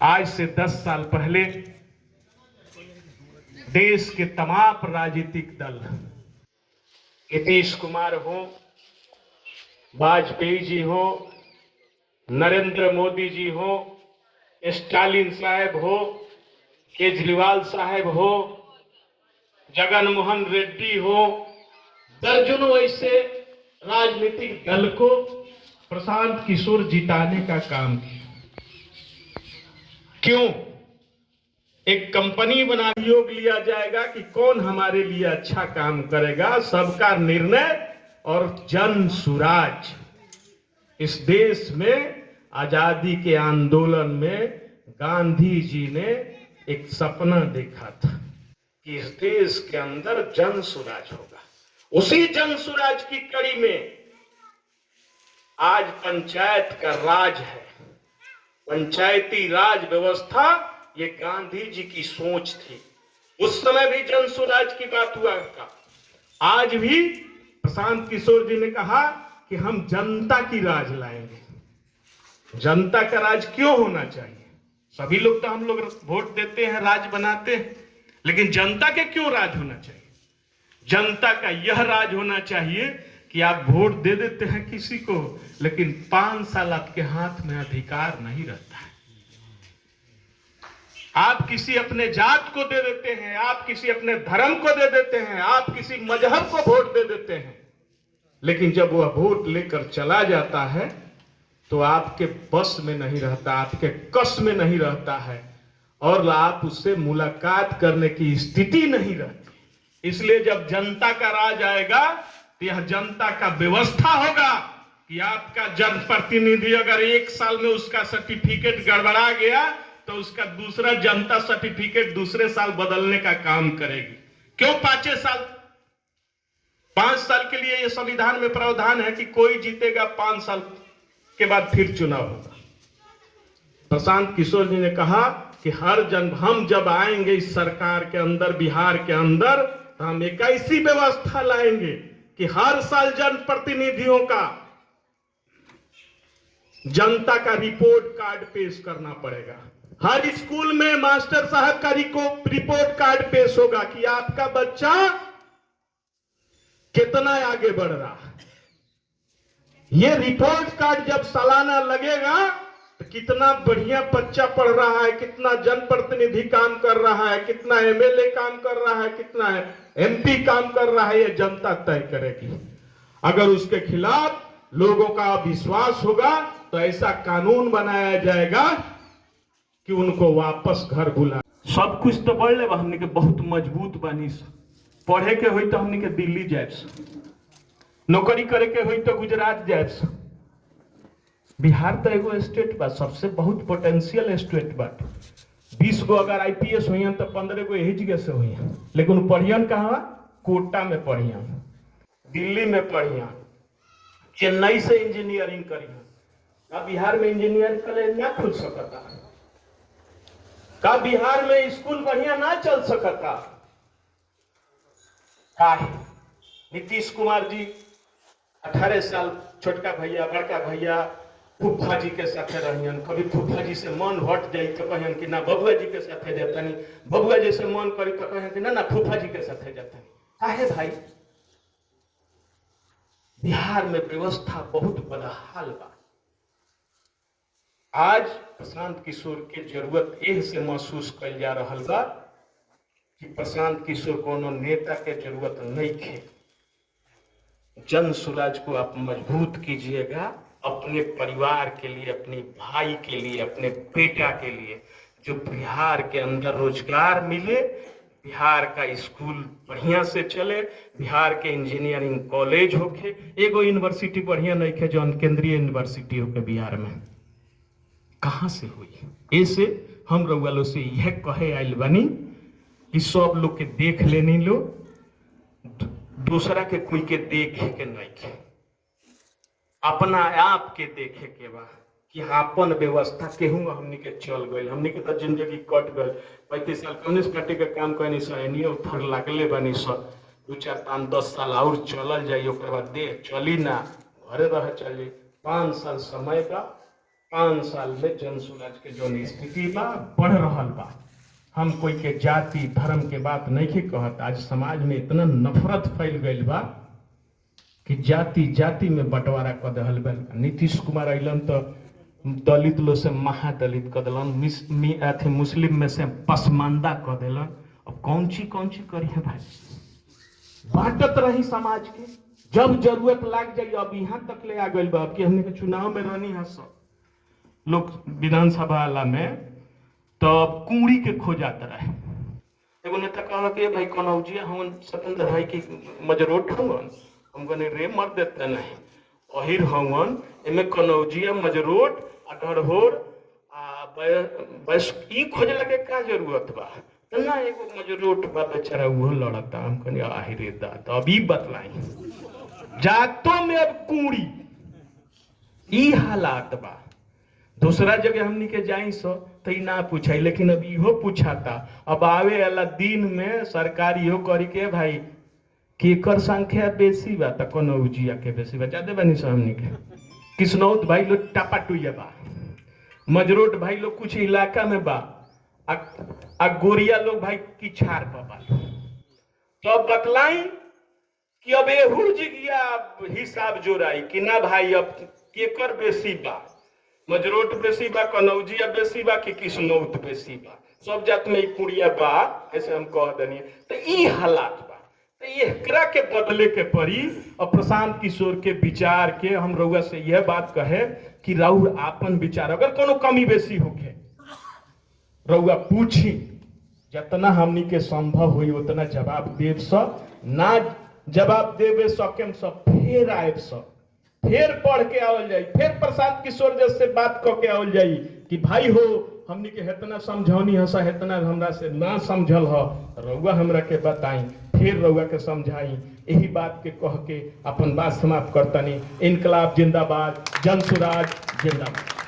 आज से 10 साल पहले देश के तमाम राजनीतिक दल, नीतीश कुमार हो, वाजपेयी जी हो, नरेंद्र मोदी जी हो, स्टालिन साहब हो, केजरीवाल साहब हो, जगन मोहन रेड्डी हो, दर्जनों ऐसे राजनीतिक दल को प्रशांत किशोर जिताने का काम किया। क्यों? एक कंपनी बना योग लिया जाएगा कि कौन हमारे लिए अच्छा काम करेगा, सबका निर्णय और जन सुराज। इस देश में आजादी के आंदोलन में गांधी जी ने एक सपना देखा था कि इस देश के अंदर जन सुराज होगा। उसी जन सुराज की कड़ी में आज पंचायत का राज है। पंचायती राज व्यवस्था ये गांधी जी की सोच थी। उस समय भी जन सुराज की बात हुआ था। आज भी प्रशांत किशोर जी ने कहा कि हम जनता की राज लाएंगे। जनता का राज क्यों होना चाहिए? सभी लोग तो हम लोग वोट देते हैं, राज बनाते हैं, लेकिन जनता के क्यों राज होना चाहिए? जनता का यह राज होना चाहिए कि आप वोट दे देते हैं किसी को, लेकिन 5 साल आपके हाथ में अधिकार नहीं रहता है। आप किसी अपने जात को दे देते हैं, आप किसी अपने धर्म को दे देते हैं, आप किसी मजहब को वोट दे देते हैं, लेकिन जब वह वोट लेकर चला जाता है तो आपके बस में नहीं रहता, आपके कस में नहीं रहता है और आप उससे मुलाकात करने की स्थिति नहीं रहती। इसलिए जब जनता का राज आएगा तो यह जनता का व्यवस्था होगा कि आपका जनप्रतिनिधि अगर 1 साल में उसका सर्टिफिकेट गड़बड़ा गया तो उसका दूसरा जनता सर्टिफिकेट दूसरे साल बदलने का काम करेगी। क्यों 5 साल? 5 साल के लिए यह संविधान में प्रावधान है कि कोई जीतेगा, 5 साल के बाद फिर चुनाव होगा। प्रशांत किशोर जी ने कहा कि हम जब आएंगे इस सरकार के अंदर, बिहार के अंदर, तो हम एक ऐसी व्यवस्था लाएंगे कि हर साल जनप्रतिनिधियों का जनता का रिपोर्ट कार्ड पेश करना पड़ेगा। हर स्कूल में मास्टर साहब का रिपोर्ट कार्ड पेश होगा कि आपका बच्चा कितना आगे बढ़ रहा है। यह रिपोर्ट कार्ड जब सालाना लगेगा तो कितना बढ़िया बच्चा पढ़ रहा है, कितना जनप्रतिनिधि काम कर रहा है, कितना एमएलए काम कर रहा है, कितना एमपी काम कर रहा है, यह जनता तय करेगी। अगर उसके खिलाफ लोगों का विश्वास होगा तो ऐसा कानून बनाया जाएगा कि उनको वापस घर बुला। सब कुछ तो बढ़ ले, हमने के बहुत मजबूत बनी। पढ़े के हुई तो हमने के दिल्ली जाए, नौकरी करे के हुई तो गुजरात जाए। बिहार तो एगो स्टेट बा, सबसे बहुत पोटेंशियल स्टेट बा। 20 गो अगर आईपीएस हुई तो 15 गो यही जगह से हुई, लेकिन पढ़ियन कहाँ? कोटा में पढ़ियन, दिल्ली में पढ़ियन, चेन्नई से इंजीनियरिंग करियन। का बिहार में इंजीनियरिंग कॉलेज ना खुल सकता? का बिहार में स्कूल बढ़िया ना चल सकता? नीतीश कुमार जी 18 साल छोटका भैया, बड़का भैया, फूफा जी के साथ रहियन। कभी फूफा जी से मन हट जाए तो कहन कि ना बबुआ जी के साथ जातनी, बबुआ जी से मन करी तो कहन कि ना फूफा जी के साथ जातनी। काहे भाई? बिहार में व्यवस्था बहुत बड़ा हाल बा। आज प्रशांत किशोर के जरूरत एह से महसूस कल जा रहा बा कि प्रशांत किशोर कोनो नेता के जरूरत नहीं है। जन सुराज को आप मजबूत कीजिएगा, अपने परिवार के लिए, अपने भाई के लिए, अपने बेटा के लिए, जो बिहार के अंदर रोजगार मिले, बिहार का स्कूल बढ़िया से चले, बिहार के इंजीनियरिंग कॉलेज होके। एगो यूनिवर्सिटी बढ़िया नहीं है जो केंद्रीय यूनिवर्सिटी होके बिहार में कहां से हुई। ऐसे हम रउआ से यह कहे आइल बनी कि सब लोग के देख लेनी लो, दूसरा के कोई के देखे के नहीं के, अपना आप के देखे के बा कि अपन व्यवस्था केहू हमनी के चल गई। हमनी के तो जिंदगी कट गई। 35 साल कम्युनिस्ट पार्टी के काम कहनी सैनियो उठर लगले बनी सब। 2, 4, 5, 10 साल और चलल जाइए, ओकर बाद देह चली ना, घरे रह चली। 5 साल समय का 5 साल में जन सूरज के जो स्थिति बा बढ़ रहल बा। हम कोई के जाति धर्म के बात नहीं के कहत। आज समाज में इतना नफरत फैल गई बा कि जाति जाति में बंटवारा कर दहल बा। नीतीश कुमार अलन तो दलित लोग से महादलित कर दिलन, मुस्लिम में से पसमानदा कर दिलन। अब कौन ची करी है भाई? बांटत रही समाज के, जब जरूरत लाग जाए। अब यहाँ तक ले आ गई बा कि हमने के चुनाव में रहनी है सब लोग विधानसभा वाला में, तब कुड़ी के खो जाता रहे। एगो नेता कहा कि भाई कनौजिया हम सत्येंद्र भाई की मजरोट हवन, हम कहने रे मर देते नहीं अहिर हवन, एमे कनौजिया मजरोट आ डरहोर आ बस ई खोजे लगे का जरूरत बा? ना एगो मजरोट बा बेचारा वो लड़ता। हम कहने आहिरे दात। अब ई बतलाई जातों में अब कुड़ी ई हालात बा। दूसरा जगह हमनी के जाई सो तो ना पूछाई, लेकिन अब इहो पूछाता। अब आवे वाला दिन में सरकार इहो करी के भाई केकर संख्या बेसी बा त कनौजिया के बेसी बा, ज्यादा बनी सो हमनी के। किसनौत भाई लोग टापाटुया बा, मजरोट भाई लोग कुछ इलाका में बा, आ गोरिया लोग भाई किछार पर बा। तो अब बतलाई कि अब एहू जिगिया हिसाब जोड़ाई कि ना भाई अब केकर बेसी बा, मजरोट बेसी बा, कनौजिया बेसी बा कि किसनौत बेसी बा? सब जात में कुड़िया बा, ऐसे हम कह दनी। तो ई हालात बा, तो एकरा के बदले के पड़ी। और प्रशांत किशोर के विचार के हम रउआ से यह बात कहे कि राउर आपन विचार अगर कोनो कमी बेसी होके रउआ पूछी, जितना हमनी के संभव हुई उतना जवाब देव सब। ना जवाब देवे सकेम सब फिर आए सब, फिर पढ़ के आवल जाई, फिर प्रशांत किशोर जैसे बात कह के आवल जाई कि भाई हो हमनी के हेतना समझौनी हसा, हेतना हमरा से ना समझल ह, रउआ हमरा के बताई, फिर रउआ के समझाई। यही बात के कह के अपन बात समाप्त करतनी। इनकलाब जिंदाबाद, जन सुराज जिंदाबाद।